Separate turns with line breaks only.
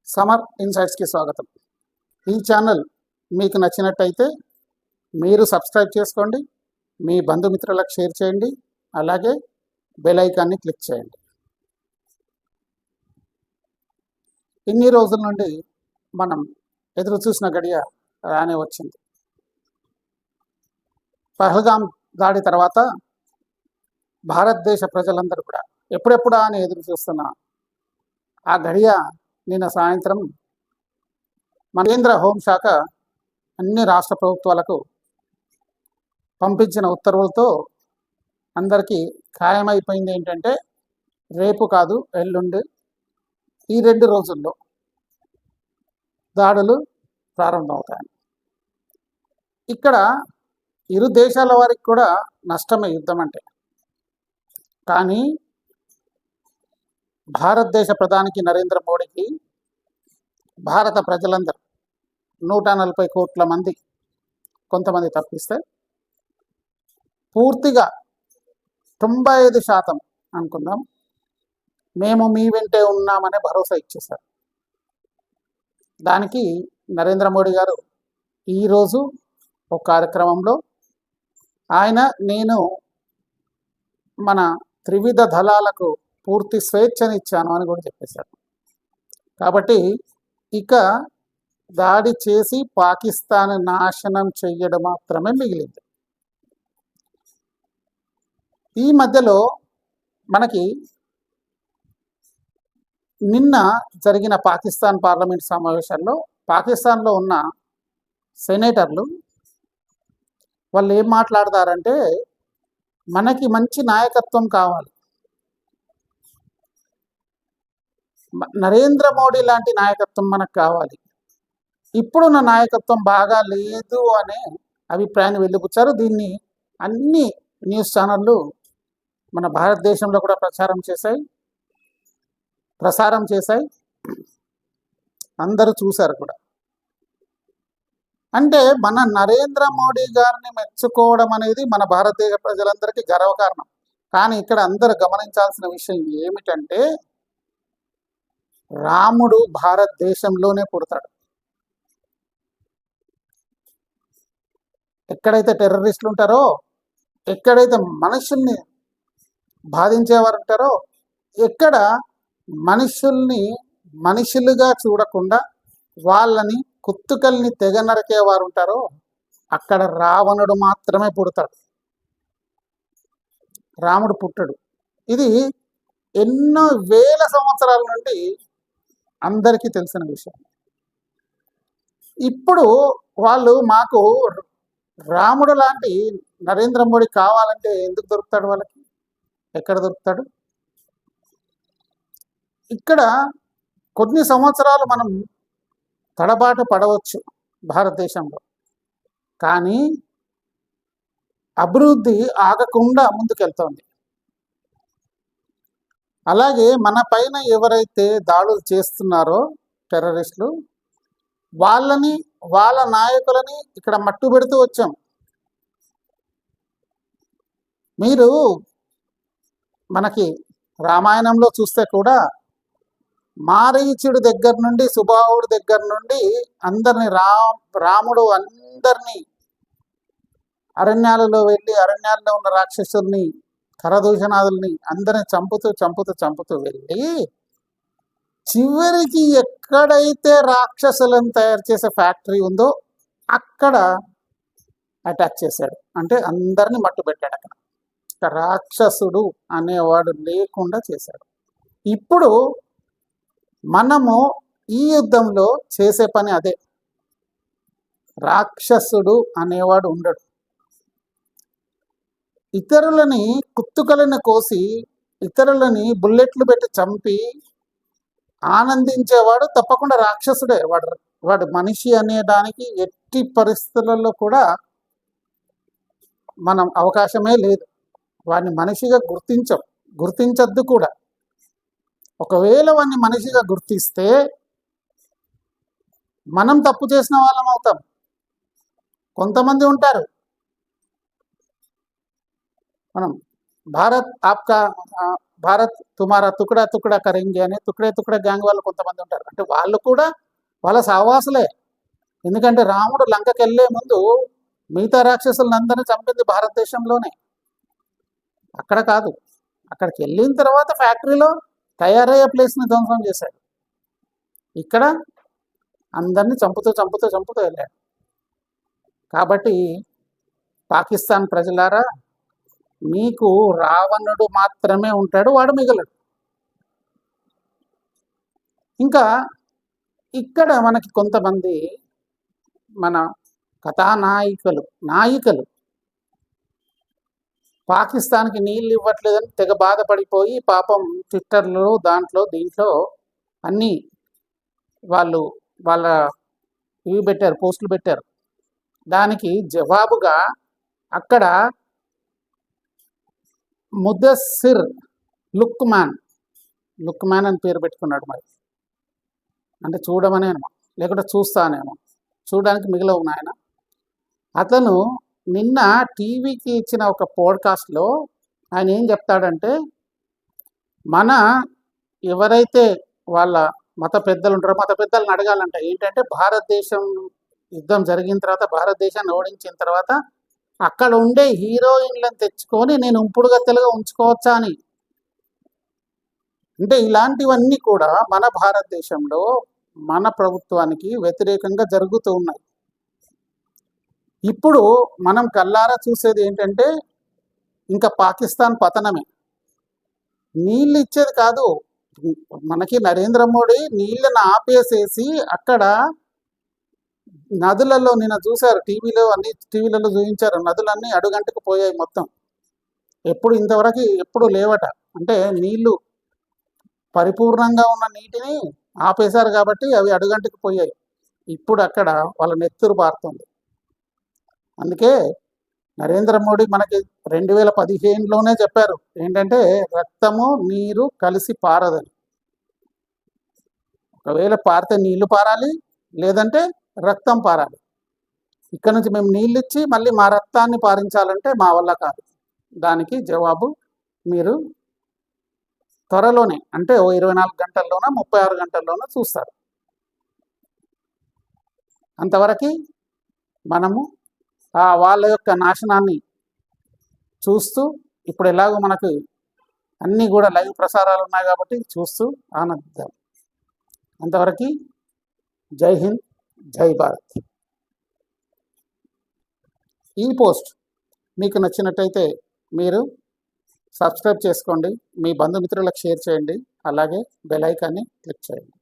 సమర్ ఇన్సైట్స్కి స్వాగతం. ఈ ఛానల్ మీకు నచ్చినట్టయితే మీరు సబ్స్క్రైబ్ చేసుకోండి, మీ బంధుమిత్రులకు షేర్ చేయండి, అలాగే బెల్ ఐకాన్ని క్లిక్ చేయండి. ఇన్ని రోజుల నుండి మనం ఎదురు చూసిన గడియ రానే వచ్చింది. పహల్గాం దాడి తర్వాత భారతదేశ ప్రజలందరూ కూడా ఎప్పుడెప్పుడా అని ఎదురు చూస్తున్న ఆ గడియ నిన్న సాయంత్రం మన కేంద్ర హోంశాఖ అన్ని రాష్ట్ర ప్రభుత్వాలకు పంపించిన ఉత్తర్వులతో అందరికీ ఖాయమైపోయింది ఏంటంటే రేపు కాదు ఎల్లుండి ఈ 2 రోజుల్లో దాడులు ప్రారంభమవుతాయి. ఇక్కడ ఇరు దేశాల వారికి కూడా నష్టమే యుద్ధం అంటే. కానీ భారతదేశ ప్రధానికి నరేంద్ర మోడీకి భారత ప్రజలందరూ 140 కోట్ల మంది, కొంతమంది తప్పిస్తే పూర్తిగా 95% అనుకుందాం, మేము మీ వెంటే ఉన్నామనే భరోసా ఇచ్చేశారు. దానికి నరేంద్ర మోడీ గారు ఈరోజు ఒక కార్యక్రమంలో నేను మన త్రివిధ దళాలకు పూర్తి స్వేచ్ఛనిచ్చాను అని కూడా చెప్పేశారు. కాబట్టి ఇక దాడి చేసి పాకిస్తాన్ నాశనం చెయ్యడం మాత్రమే మిగిలింది. ఈ మధ్యలో మనకి నిన్న జరిగిన పాకిస్తాన్ పార్లమెంట్ సమావేశాల్లో పాకిస్తాన్లో ఉన్న సెనేటర్లు వాళ్ళు ఏం మాట్లాడతారంటే, మనకి మంచి నాయకత్వం కావాలి, నరేంద్ర మోడీ లాంటి నాయకత్వం మనకు కావాలి, ఇప్పుడున్న నాయకత్వం బాగా లేదు అనే అభిప్రాయాన్ని వెలిబుచ్చారు. దీన్ని అన్ని న్యూస్ ఛానళ్ళు మన భారతదేశంలో కూడా ప్రసారం చేశాయి, అందరూ చూశారు కూడా. అంటే మన నరేంద్ర మోడీ గారిని మెచ్చుకోవడం అనేది మన భారతదేశ ప్రజలందరికీ గర్వకారణం. కానీ ఇక్కడ అందరూ గమనించాల్సిన విషయం ఏమిటంటే, రాముడు భారతదేశంలోనే పుడతాడు. ఎక్కడైతే టెర్రరిస్టులు ఉంటారో, ఎక్కడైతే మనుషుల్ని బాధించేవారు ఉంటారో, ఎక్కడ మనుషుల్ని మనుషులుగా చూడకుండా వాళ్ళని కుత్తుకల్ని తెగ నరికేవారు ఉంటారో, అక్కడ రావణుడు మాత్రమే పుడతాడు, రాముడు పుట్టడు. ఇది ఎన్నో వేల సంవత్సరాల నుండి అందరికీ తెలిసిన విషయం. ఇప్పుడు వాళ్ళు మాకు రాముడు లాంటి నరేంద్ర మోడీ కావాలంటే ఎందుకు దొరుకుతాడు? వాళ్ళకి ఎక్కడ దొరుకుతాడు? ఇక్కడ కొన్ని సంవత్సరాలు మనం తడబాటు పడవచ్చు భారతదేశంలో, కానీ అభివృద్ధి ఆగకుండా ముందుకెళ్తోంది. అలాగే మన పైన ఎవరైతే దాడులు చేస్తున్నారో టెర్రరిస్టులు, వాళ్ళ నాయకులని ఇక్కడ మట్టు పెడుతూ వచ్చాం. మీరు మనకి రామాయణంలో చూస్తే కూడా మారీచుడి దగ్గర నుండి సుబాహుడి దగ్గర నుండి అందరిని రాముడు అందరినీ అరణ్యాలలో వెళ్ళి అరణ్యాల్లో ఉన్న రాక్షసుల్ని, కరదూషణాదుల్ని అందరిని చంపుతూ వెళ్ళి చివరికి ఎక్కడైతే రాక్షసులను తయారు చేసే ఫ్యాక్టరీ ఉందో అక్కడ అటాక్ చేశాడు. అంటే అందరినీ మట్టు పెట్టాడు. అక్కడ రాక్షసుడు అనేవాడు లేకుండా చేశాడు. ఇప్పుడు మనము ఈ యుద్ధంలో చేసే పని అదే. రాక్షసుడు అనేవాడు ఉండడు. ఇతరులని కుత్తుకలను కోసి, ఇతరులని బుల్లెట్లు పెట్టి చంపి ఆనందించేవాడు తప్పకుండా రాక్షసుడే. వాడు మనిషి అనేదానికి ఎట్టి పరిస్థితులలో కూడా మనం అవకాశమే లేదు. వాడిని మనిషిగా గుర్తించద్దు కూడా. ఒకవేళ వాడిని మనిషిగా గుర్తిస్తే మనం తప్పు చేసిన వాళ్ళం అవుతాం. కొంతమంది ఉంటారు, మనం భారత్ ఆప్కా భారత్ తుమారా తుకడా తుకడా కరేంగే అని తుకడే తుకడే గ్యాంగ్ వాళ్ళు కొంతమంది ఉంటారు. అంటే వాళ్ళు కూడా వాళ్ళ సహవాసులే. ఎందుకంటే రాముడు లంకకి వెళ్ళే ముందు మిగతా రాక్షసులందరినీ చంపింది భారతదేశంలోనే, అక్కడ కాదు. అక్కడికి వెళ్ళిన తర్వాత ఫ్యాక్టరీలో తయారయ్యే ప్లేస్ని ధ్వంసం చేశాడు. ఇక్కడ అందరినీ చంపుతూ చంపుతూ చంపుతూ వెళ్ళాడు. కాబట్టి పాకిస్తాన్ ప్రజలారా, మీకు రావణుడు మాత్రమే ఉంటాడు, వాడు మిగలడు. ఇంకా ఇక్కడ మనకి కొంతమంది మన నాయికలు పాకిస్తాన్కి నీళ్ళు ఇవ్వట్లేదని తెగ బాధపడిపోయి పాపం ట్విట్టర్లో దీంట్లో అన్నీ వాళ్ళు వాళ్ళ ఇవి పెట్టారు, పోస్టులు పెట్టారు. దానికి జవాబుగా అక్కడ ముదస్సిర్ లుక్మాన్ అని పేరు పెట్టుకున్నాడు. మరి అంటే చూడమనేమో లేకుంటే చూస్తానేమో, చూడడానికి మిగిలవు నాయన. అతను నిన్న టీవీకి ఇచ్చిన ఒక పోడ్కాస్ట్లో ఆయన ఏం చెప్తాడంటే, మన ఎవరైతే వాళ్ళ మత పెద్దలు ఉంటారో మత పెద్దలను అడగాలంట ఏంటంటే, భారతదేశం యుద్ధం జరిగిన తర్వాత భారతదేశాన్ని ఓడించిన తర్వాత అక్కడ ఉండే హీరోయిన్లను తెచ్చుకొని నేను ఉంపుడుగా తెలుగు ఉంచుకోవచ్చా అని. అంటే ఇలాంటివన్నీ కూడా మన భారతదేశంలో మన ప్రభుత్వానికి వ్యతిరేకంగా జరుగుతూ ఉన్నాయి. ఇప్పుడు మనం కల్లారా చూసేది ఏంటంటే, ఇంకా పాకిస్తాన్ పతనమే. నీళ్ళు ఇచ్చేది కాదు, మనకి నరేంద్ర మోడీ నీళ్ళని ఆపేసేసి అక్కడ నదులలో నిన్న చూశారు, టీవీలలో చూపించారు, నదులన్నీ అడుగంటకు పోయాయి మొత్తం. ఇంతవరకు ఎప్పుడు లేవట. అంటే నీళ్లు పరిపూర్ణంగా ఉన్న నీటిని ఆపేశారు కాబట్టి అవి అడుగంటకు పోయాయి. ఇప్పుడు అక్కడ వాళ్ళ నెత్తురు పారుతుంది. అందుకే నరేంద్ర మోడీ మనకి 2015లోనే చెప్పారు ఏంటంటే, రక్తము నీరు కలిసి పారదని. ఒకవేళ పారితే నీళ్లు పారాలి, లేదంటే రక్తం పారాలి. ఇక్కడ నుంచి మేము నీళ్ళు ఇచ్చి మళ్ళీ మా రక్తాన్ని పారించాలంటే మా వల్ల కాదు. దానికి జవాబు మీరు త్వరలోనే, అంటే 24 గంటల్లోనో 36 గంటల్లోనో చూస్తారు. అంతవరకు మనము వాళ్ళ యొక్క నాశనాన్ని చూస్తూ, ఇప్పుడు ఎలాగో మనకు అన్నీ కూడా లైవ్ ప్రసారాలు ఉన్నాయి కాబట్టి చూస్తూ ఆనందిద్దాం. అంతవరకు జై హింద్, జై భారత్. ఈ పోస్ట్ మీకు నచ్చినట్టయితే మీరు సబ్స్క్రైబ్ చేసుకోండి, మీ బంధుమిత్రులకు షేర్ చేయండి, అలాగే బెల్ ఐకాన్ని క్లిక్ చేయండి.